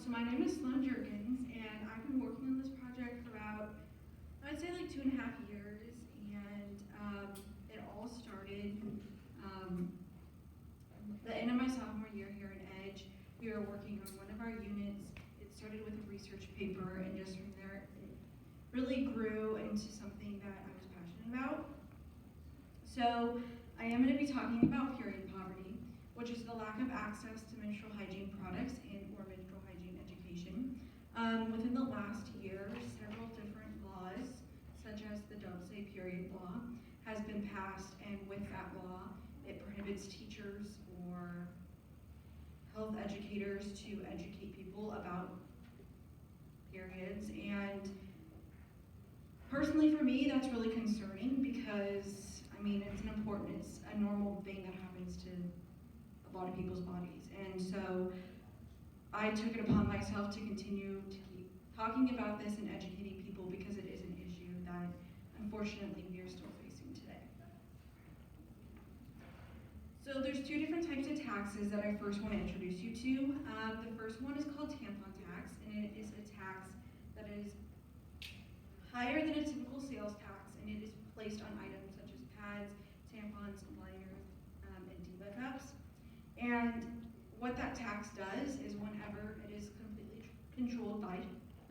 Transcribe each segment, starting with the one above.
So my name is Sloane and I've been working on this project for about, I'd say like 2.5 years, and it all started the end of my sophomore year here at Edge. We were working on one of our units. It started with a research paper, and just from there, it really grew into something that I was passionate about. So I am going to be talking about period poverty, which is the lack of access to menstrual hygiene products and or menstrual hygiene education. Within the last year, several different laws, such as the Don't Say Period law, has been passed, and with that law, it prohibits teachers or health educators to educate people about periods. And personally for me, that's really concerning because, I mean, it's a normal thing that happens to a lot of people's bodies. And so I took it upon myself to continue to keep talking about this and educating people because it is an issue that unfortunately we are still facing today. So there's two different types of taxes that I first want to introduce you to. The first one is called tampon tax, and it is a tax that is higher than a typical sales tax, and it is placed on items such as pads, tampons, liners, and diva cups. And what that tax does is whenever it is completely controlled by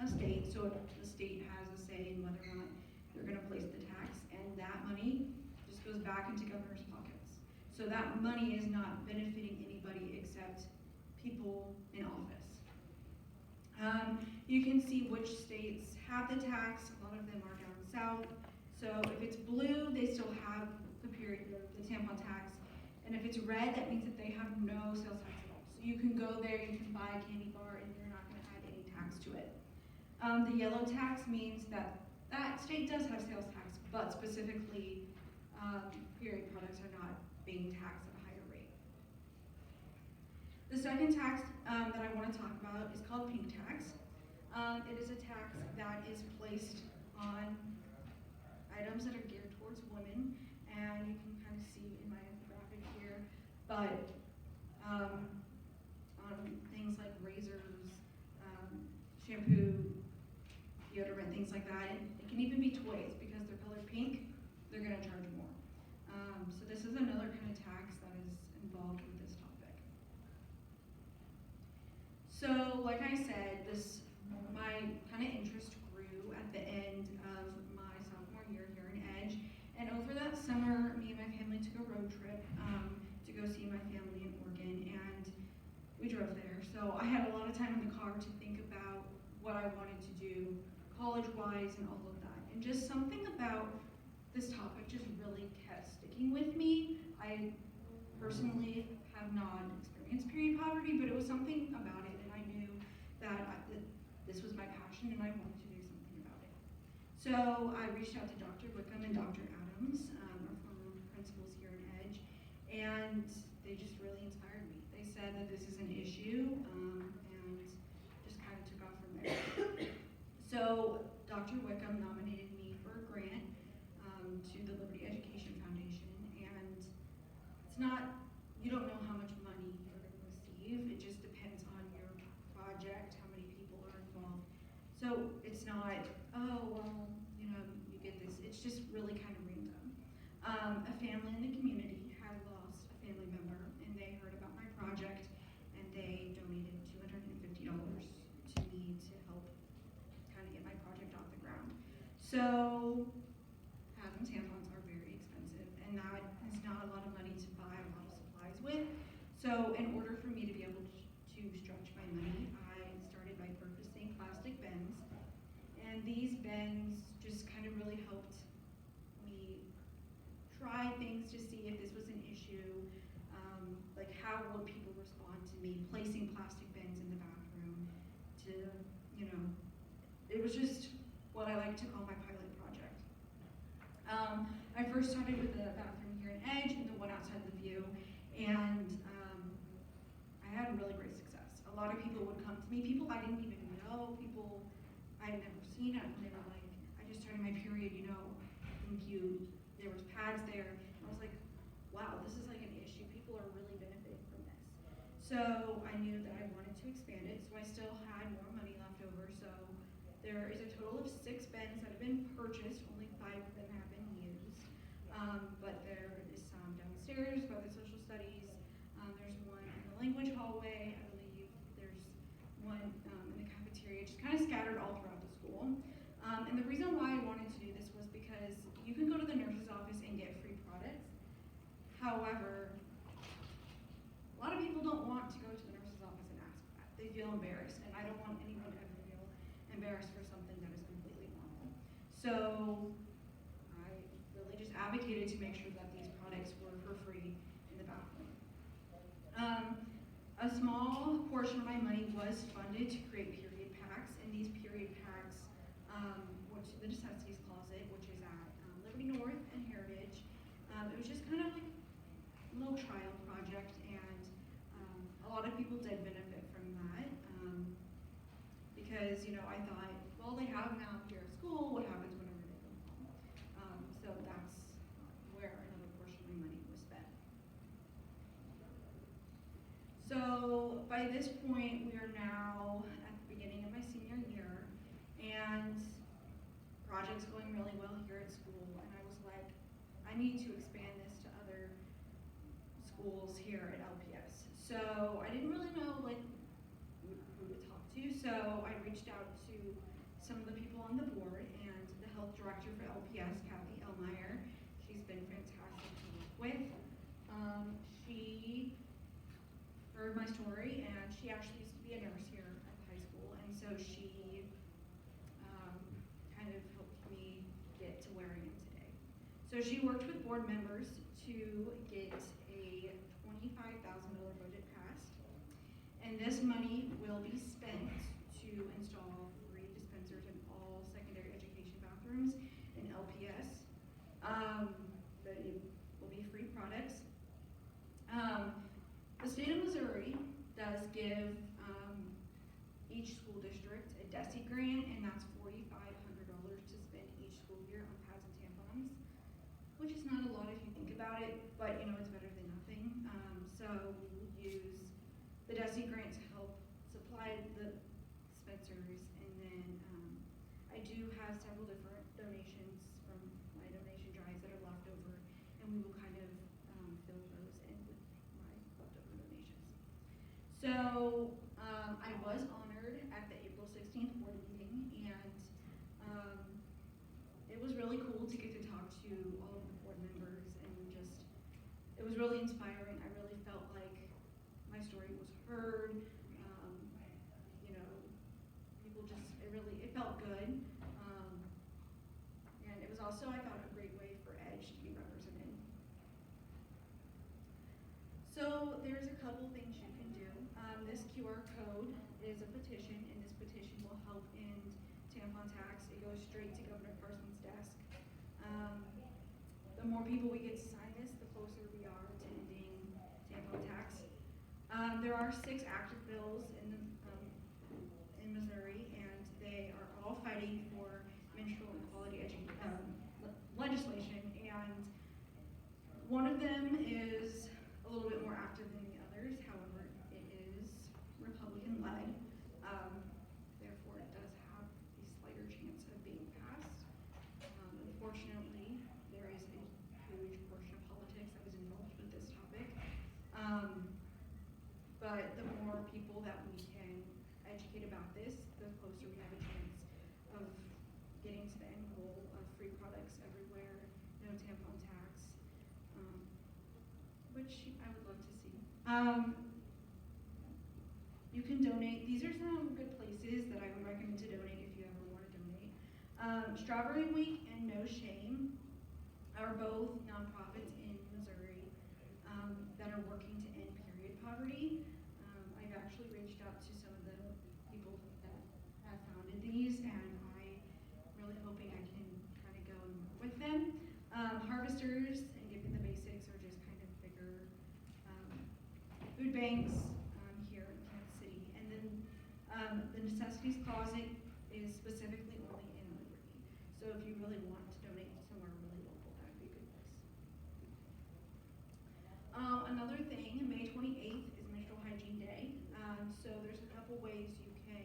a state, so the state has a say in whether or not they're going to place the tax, and that money just goes back into governor's pockets. So that money is not benefiting anybody except people in office. You can see which states have the tax. A lot of them are down south. So if it's blue, they still have the tampon tax. And if it's red, that means that they have no sales tax at all. So you can go there, you can buy a candy bar, and you're not going to add any tax to it. The yellow tax means that that state does have sales tax, but specifically period products are not being taxed at a higher rate. The second tax that I want to talk about is called pink tax. It is a tax that is placed on items that are geared towards women, and you can kind of see in my graphic here, but on things like razors, shampoo, deodorant, things like that, and it can even be toys because they're colored pink, they're going to charge more. So this is another kind of tax that is involved with this topic. So like I said, my kind of interest grew at the end of my sophomore year here in Edge, and over that summer, me and my family took a road trip to go see my family in Oregon, and we drove there. So I had a lot of time in the car to think about what I wanted to do college-wise and all of that. And just something about this topic just really kept sticking with me. I personally have not experienced period poverty, but it was something about it, and I knew that this was my passion and I wanted to do something about it. So I reached out to Dr. Wickham and Dr. Adams, our former principals here at Edge, and they just really inspired me. They said that this is an issue, and just kind of took off from there. So Dr. Wickham nominated me for a grant to the Liberty Education Foundation, and it's not, you don't know how much money you're going to receive. It just depends on your project, how many people are involved. So it's not, oh, well, you know, you get this. It's just really kind of random. A family in the community had lost a family member, and they heard about my project, and they donated $250 to me to help kind of get my project off the ground. So pads and tampons are very expensive, and that is not a lot of money to buy a lot of supplies with. So in order for me to be able to stretch my money, I started by purchasing plastic bins, and these bins just kind of really helped me try things to see if this was an issue, like how would people respond to me placing plastic bins in the bathroom to, you know, it was just what I like to call my pilot project. I first started with the bathroom here in Edge and the one outside the View, and I had really great success. A lot of people would come to me, people I didn't even know, people I had never seen, and they were like, I just started my period, you know, thank you. There was pads there, and I was like, wow, this is like an issue. People are really benefiting from this. So I knew that I wanted to expand it, so I still had There is a total of 6 bins that have been purchased, only 5 of them have been used. But there is some downstairs by the social studies. There's one in the language hallway, I believe. There's one in the cafeteria, just kind of scattered all throughout the school. And the reason why I wanted to do this was because you can go to the nurse's office and get free products. However, a lot of people don't want to go to the nurse's office and ask for that. They feel embarrassed, and I don't want anyone to ever feel embarrassed for something that is completely normal. So I really just advocated to make sure that these products were for free in the bathroom. A small portion of my money was funded to create period packs, and these period packs, which the necessities closet, which is at Liberty North and Heritage, it was just kind of like a little trial project, and a lot of people did benefit from that because, I thought, well, they have them now here at school, what happens whenever they go home? So that's where another portion of my money was spent. So by this point, we are now at the beginning of my senior year, and project's going really well here at school, and I was like, I need to expand this to other schools here at LPS. So I didn't really know who to talk to, so I reached out to some of the people on the board, and the health director for LPS, Kathy Elmeyer. She's been fantastic to work with. She heard my story, and she actually used to be a nurse here at the high school, and so she kind of helped me get to where I am today. So she worked with board members to get a $25,000 budget passed, and this money will be spent to install free dispensers in all secondary education bathrooms in LPS. But it will be free products. The state of Missouri does give each school district a DESI grant, and that's $4,500 to spend each school year on pads and tampons, which is not a lot if you think about it, but it's better than nothing. So we will use the DESI grant to help supply the dispensers, and then I do have several different donations from my donation drives that are left over, and we will kind of fill those in with my leftover donations. So I was honored at the April 16th board meeting, and it was really cool to get to talk to all of the board members, and it was really inspiring. I really felt like my story was heard. It felt good. And it was also, I thought, a great way for EDGE to be represented. So there's a couple things you can do. This QR code is a petition, and this petition will help end tampon tax. It goes straight to Governor Carson's desk. The more people we get to sign this, the closer we are to ending tampon tax. There are 6 active bills in Missouri, and they are all fighting for menstrual equality legislation, and one of them is a little bit more active than the others. However, it is Republican-led, therefore it does have a slighter chance of being passed. Unfortunately, there is a huge portion of politics that is involved with this topic, but the more people that we can educate about this, the closer we have a chance of getting to the end goal of free products everywhere, no tampon tax, which I would love to see. You can donate. These are some good places that I would recommend to donate if you ever want to donate. Strawberry Week and No Shame are both nonprofits in Missouri that are working to end period poverty. I've actually reached out to some of the people that have founded these, and I'm really hoping I can kind of go and work with them. Harvesters and Giving the Basics are just kind of bigger food banks here in Kansas City. And then the Necessities Closet is specifically only in Liberty. So if you really want to donate somewhere really local, that would be a good place. Another thing, May 28th is Menstrual Hygiene Day. So there's a couple ways you can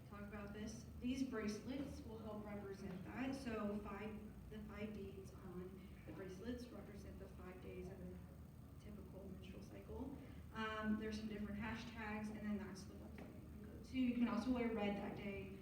talk about about this. These bracelets will help represent that. So the 5 dates on the bracelets represent the 5 days of a typical menstrual cycle. There's some different hashtags, and then that's the website you can go to. You can also wear red that day